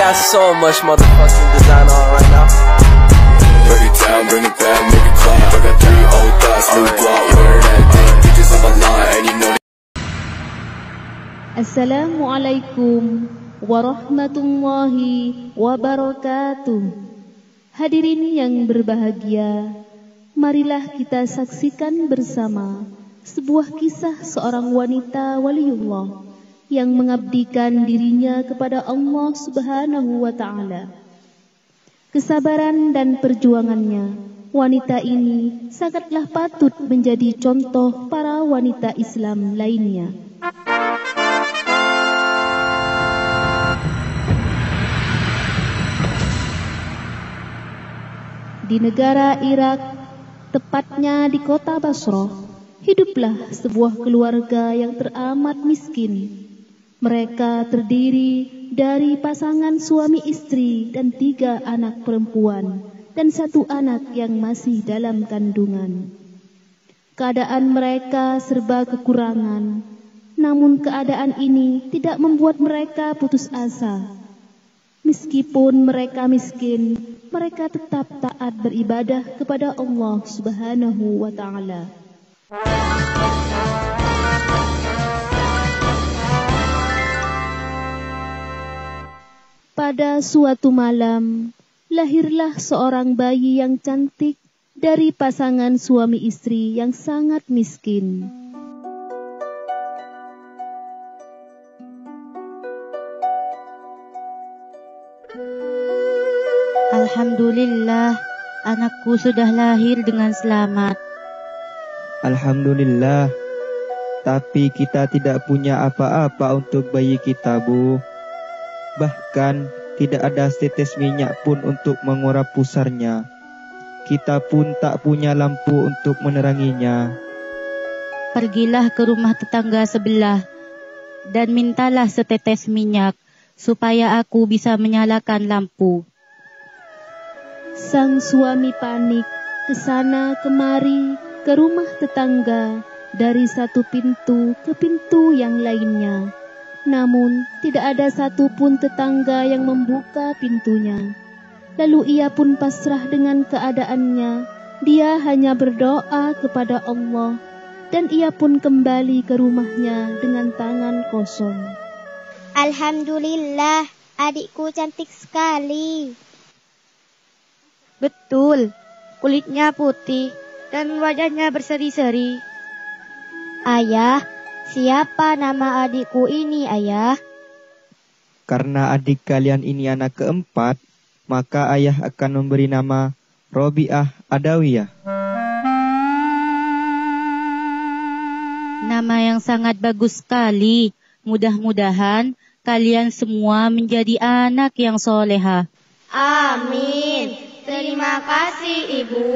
got so much motherfucking design on right now. Break it down, bring it back, make it clap. I got 3 old thoughts, new block, where that thing. Bitches on my line, and you know. Assalamualaikum warahmatullahi wabarakatuh. Hadirin yang berbahagia, marilah kita saksikan bersama sebuah kisah seorang wanita waliullah yang mengabdikan dirinya kepada Allah Subhanahu wa Ta'ala. Kesabaran dan perjuangannya, wanita ini sangatlah patut menjadi contoh para wanita Islam lainnya. Di negara Irak, tepatnya di kota Basrah, hiduplah sebuah keluarga yang teramat miskin. Mereka terdiri dari pasangan suami istri dan 3 anak perempuan dan 1 anak yang masih dalam kandungan. Keadaan mereka serba kekurangan, namun keadaan ini tidak membuat mereka putus asa. Meskipun mereka miskin, mereka tetap taat beribadah kepada Allah Subhanahu wa Ta'ala. Pada suatu malam, lahirlah seorang bayi yang cantik dari pasangan suami istri yang sangat miskin. Alhamdulillah, anakku sudah lahir dengan selamat. Alhamdulillah, tapi kita tidak punya apa-apa untuk bayi kita, Bu. Bahkan tidak ada setetes minyak pun untuk mengurap pusarnya. Kita pun tak punya lampu untuk meneranginya. Pergilah ke rumah tetangga sebelah dan mintalah setetes minyak supaya aku bisa menyalakan lampu. Sang suami panik ke sana kemari ke rumah tetangga dari satu pintu ke pintu yang lainnya. Namun tidak ada satupun tetangga yang membuka pintunya. Lalu ia pun pasrah dengan keadaannya. Dia hanya berdoa kepada Allah dan ia pun kembali ke rumahnya dengan tangan kosong. Alhamdulillah, adikku cantik sekali. Betul, kulitnya putih dan wajahnya berseri-seri. Ayah, siapa nama adikku ini, Ayah? Karena adik kalian ini anak keempat, maka ayah akan memberi nama Robiah Adawiyah. Nama yang sangat bagus sekali. Mudah-mudahan kalian semua menjadi anak yang soleha. Amin. Terima kasih, Ibu.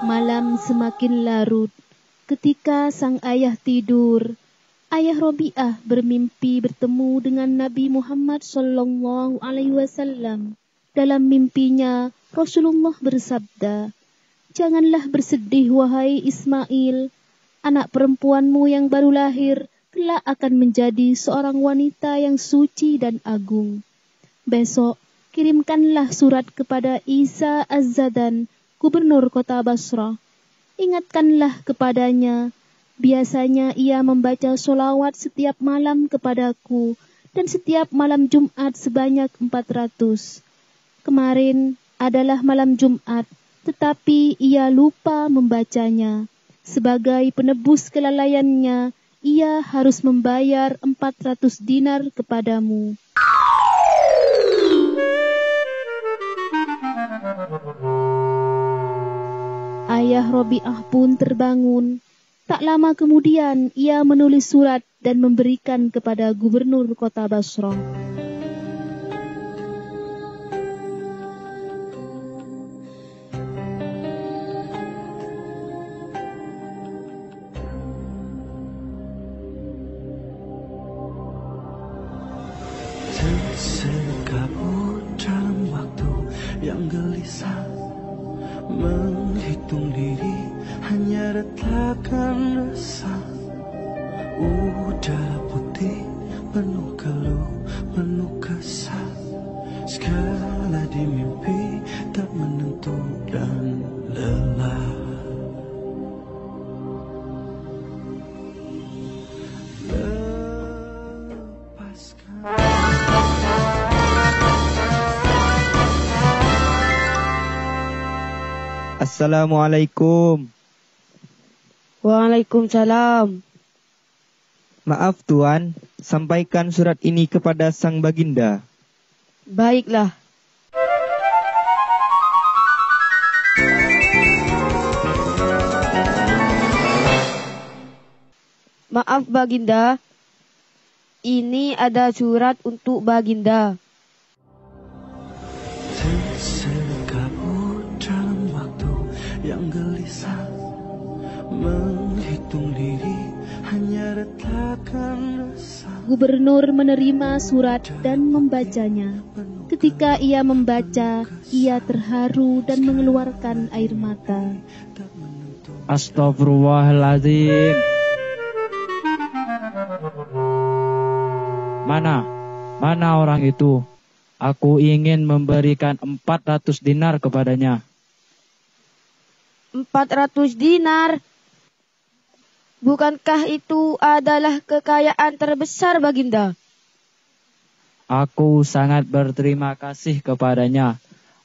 Malam semakin larut. Ketika sang ayah tidur, ayah Robiah bermimpi bertemu dengan Nabi Muhammad SAW. Dalam mimpinya, Rasulullah bersabda, "Janganlah bersedih wahai Ismail, anak perempuanmu yang baru lahir kelak akan menjadi seorang wanita yang suci dan agung. Besok, kirimkanlah surat kepada Isa Az-Zadan, gubernur kota Basrah. Ingatkanlah kepadanya, biasanya ia membaca sholawat setiap malam kepadaku dan setiap malam Jumat sebanyak 400. Kemarin adalah malam Jumat, tetapi ia lupa membacanya. Sebagai penebus kelalaiannya, ia harus membayar 400 dinar kepadamu." Ayah Robiah pun terbangun. Tak lama kemudian ia menulis surat dan memberikan kepada gubernur kota Basrah. gelisah, menghitung diri hanya retakan resah. Udara putih penuh keluh, penuh kesah. Segala di mimpi tak menentu dan lelah. Assalamualaikum. Waalaikumsalam. Maaf Tuan, sampaikan surat ini kepada Sang Baginda. Baiklah. Maaf Baginda, ini ada surat untuk Baginda. Tersekabut dalam waktu yang gelisah, menghitung diri hanya retakan resah. Gubernur menerima surat dan membacanya. Ketika ia membaca, ia terharu dan mengeluarkan air mata. Astagfirullahaladzim. Mana orang itu? Aku ingin memberikan 400 dinar kepadanya. 400 dinar? Bukankah itu adalah kekayaan terbesar Baginda? Aku sangat berterima kasih kepadanya.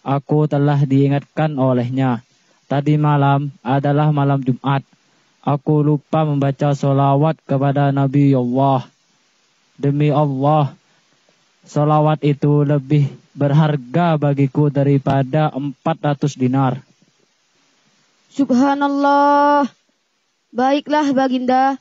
Aku telah diingatkan olehnya. Tadi malam adalah malam Jumat. Aku lupa membaca sholawat kepada Nabi Allah. Demi Allah, sholawat itu lebih berharga bagiku daripada 400 dinar. Subhanallah. Baiklah Baginda.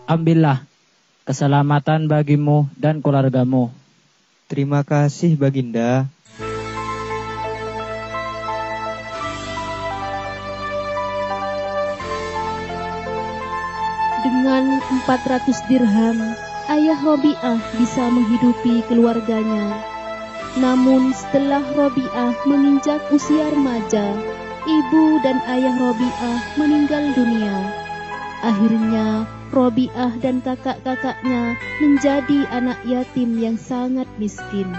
Ambillah keselamatan bagimu dan keluargamu. Terima kasih Baginda. Dengan 400 dirham, ayah Robi'ah bisa menghidupi keluarganya. Namun setelah Robi'ah menginjak usia remaja, ibu dan ayah Robi'ah meninggal dunia. Akhirnya Robi'ah dan kakak-kakaknya menjadi anak yatim yang sangat miskin.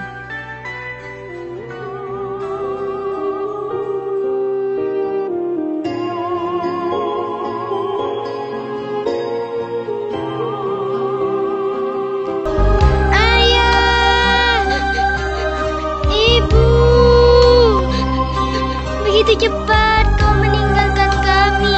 Begitu cepat kau meninggalkan kami.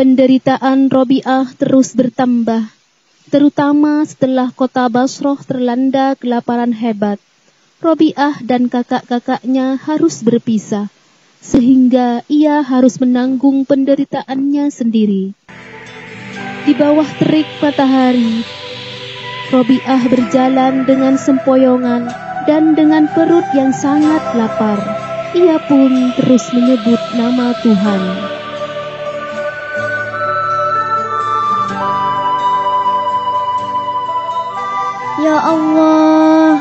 Penderitaan Robi'ah terus bertambah, terutama setelah kota Basrah terlanda kelaparan hebat. Robi'ah dan kakak-kakaknya harus berpisah, sehingga ia harus menanggung penderitaannya sendiri. Di bawah terik matahari, Robi'ah berjalan dengan sempoyongan dan dengan perut yang sangat lapar. Ia pun terus menyebut nama Tuhan. Ya Allah,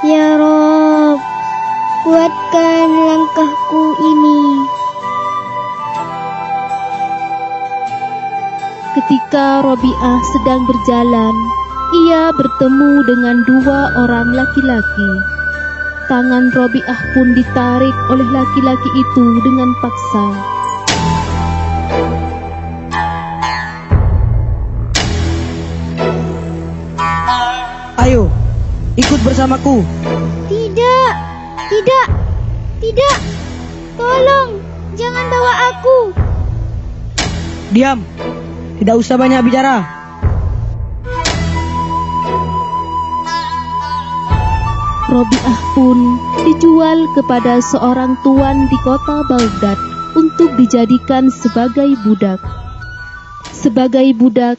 Ya Rabb, kuatkan langkahku ini. Ketika Robi'ah sedang berjalan, ia bertemu dengan dua orang laki-laki. Tangan Robi'ah pun ditarik oleh laki-laki itu dengan paksa. Ayo, ikut bersamaku. Tidak, tidak, tidak. Tolong, jangan bawa aku. Diam, tidak usah banyak bicara. Robi'ah pun dijual kepada seorang tuan di kota Baghdad untuk dijadikan sebagai budak. Sebagai budak,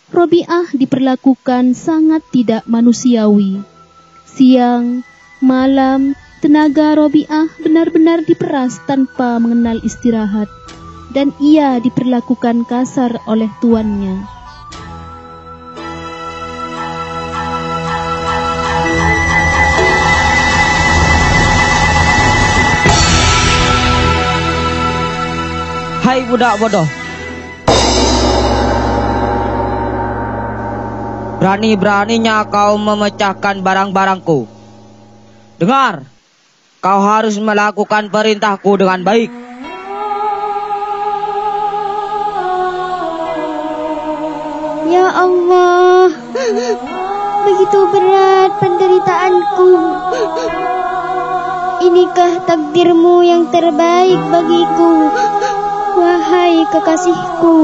Robi'ah diperlakukan sangat tidak manusiawi. Siang, malam, tenaga Robi'ah benar-benar diperas tanpa mengenal istirahat, dan ia diperlakukan kasar oleh tuannya. Hai budak bodoh, berani-beraninya kau memecahkan barang-barangku. Dengar, kau harus melakukan perintahku dengan baik. Ya Allah, begitu berat penderitaanku. Inikah takdirmu yang terbaik bagiku, wahai kekasihku.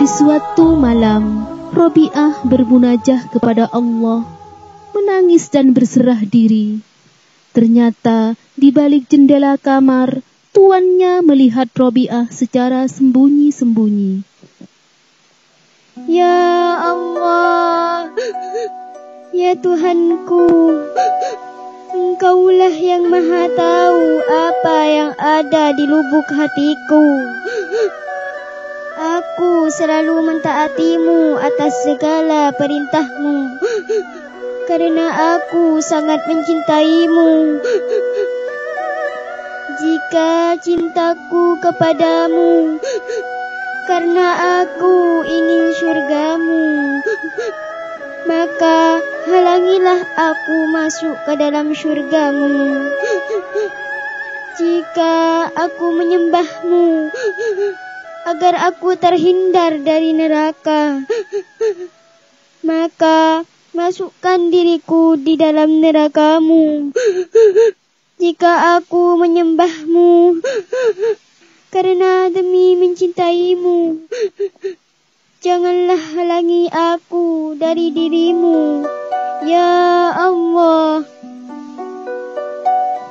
Suatu malam, Robi'ah bermunajah kepada Allah, menangis dan berserah diri. Ternyata di balik jendela kamar, tuannya melihat Robi'ah secara sembunyi-sembunyi. Ya Allah, ya Tuhanku, Engkaulah yang maha tahu apa yang ada di lubuk hatiku. Aku selalu mentaatimu atas segala perintahmu, karena aku sangat mencintaimu. Jika cintaku kepadamu, karena aku ingin syurgamu, maka halangilah aku masuk ke dalam syurgamu. Jika aku menyembahmu, agar aku terhindar dari neraka. Maka masukkan diriku di dalam neraka-Mu. Jika aku menyembah-Mu karena demi mencintai-Mu, janganlah halangi aku dari diri-Mu, ya Allah.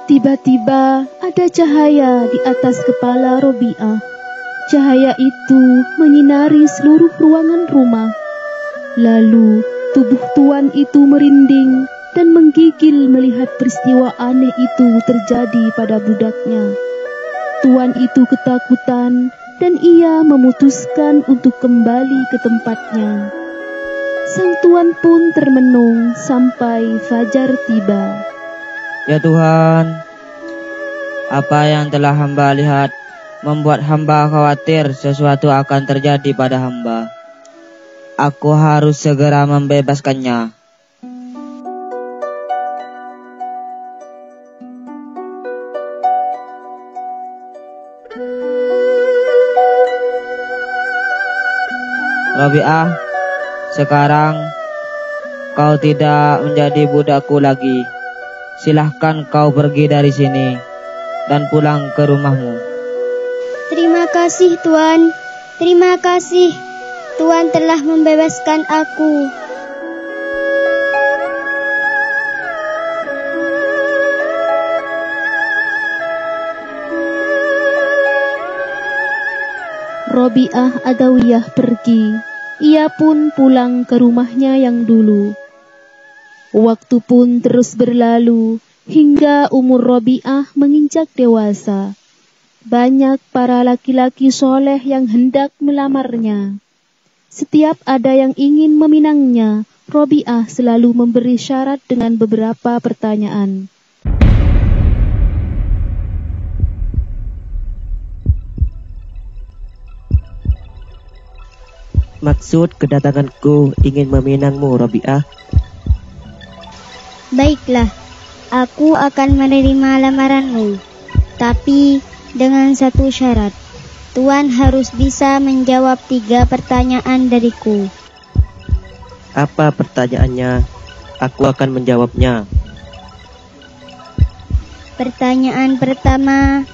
Tiba-tiba ada cahaya di atas kepala Robiah. Cahaya itu menyinari seluruh ruangan rumah. Lalu tubuh tuan itu merinding dan menggigil melihat peristiwa aneh itu terjadi pada budaknya. Tuan itu ketakutan dan ia memutuskan untuk kembali ke tempatnya. Sang tuan pun termenung sampai fajar tiba. Ya Tuhan, apa yang telah hamba lihat membuat hamba khawatir sesuatu akan terjadi pada hamba. Aku harus segera membebaskannya. Robiah, sekarang kau tidak menjadi budakku lagi. Silahkan kau pergi dari sini dan pulang ke rumahmu. Terima kasih Tuan, terima kasih. Tuan telah membebaskan aku. Robiah Adawiyah pergi. Ia pun pulang ke rumahnya yang dulu. Waktu pun terus berlalu hingga umur Robiah menginjak dewasa. Banyak para laki-laki soleh yang hendak melamarnya. Setiap ada yang ingin meminangnya, Robiah selalu memberi syarat dengan beberapa pertanyaan. Maksud kedatanganku ingin meminangmu, Robiah. Baiklah, aku akan menerima lamaranmu. Tapi dengan satu syarat. Tuan harus bisa menjawab 3 pertanyaan dariku. Apa pertanyaannya? Aku akan menjawabnya. Pertanyaan pertama,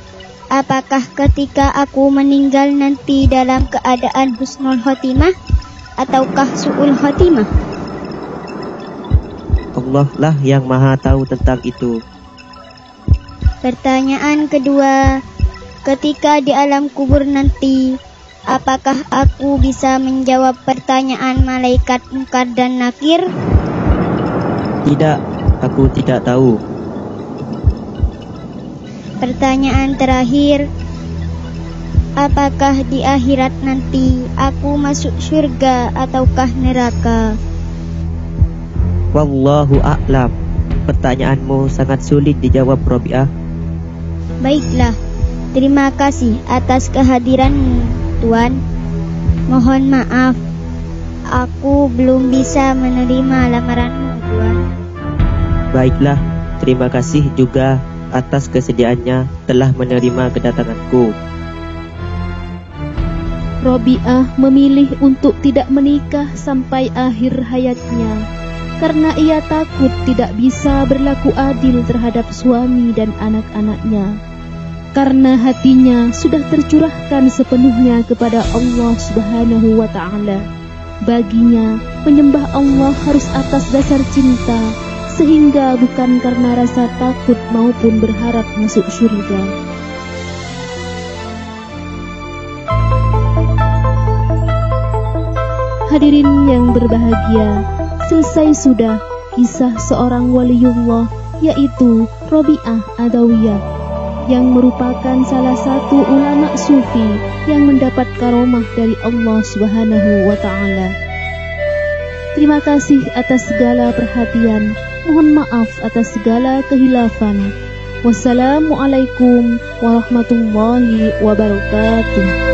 apakah ketika aku meninggal nanti dalam keadaan husnul khotimah ataukah su'ul khotimah? Allah lah yang maha tahu tentang itu. Pertanyaan kedua, ketika di alam kubur nanti, apakah aku bisa menjawab pertanyaan malaikat Munkar dan Nakir? Tidak, aku tidak tahu. Pertanyaan terakhir, apakah di akhirat nanti aku masuk surga ataukah neraka? Wallahu a'lam. Pertanyaanmu sangat sulit dijawab, Robiah. Baiklah, terima kasih atas kehadiranmu, Tuan. Mohon maaf, aku belum bisa menerima lamaranmu, Tuan. Baiklah, terima kasih juga atas kesediaannya telah menerima kedatanganku. Robiah memilih untuk tidak menikah sampai akhir hayatnya, karena ia takut tidak bisa berlaku adil terhadap suami dan anak-anaknya. Karena hatinya sudah tercurahkan sepenuhnya kepada Allah Subhanahu wa Ta'ala. Baginya, menyembah Allah harus atas dasar cinta, sehingga bukan karena rasa takut maupun berharap masuk surga. Hadirin yang berbahagia, selesai sudah kisah seorang waliullah, yaitu Robiah Adawiyah, yang merupakan salah satu ulama sufi yang mendapat karomah dari Allah Subhanahu wa Ta'ala. Terima kasih atas segala perhatian. Mohon maaf atas segala kehilafan. Wassalamualaikum warahmatullahi wabarakatuh.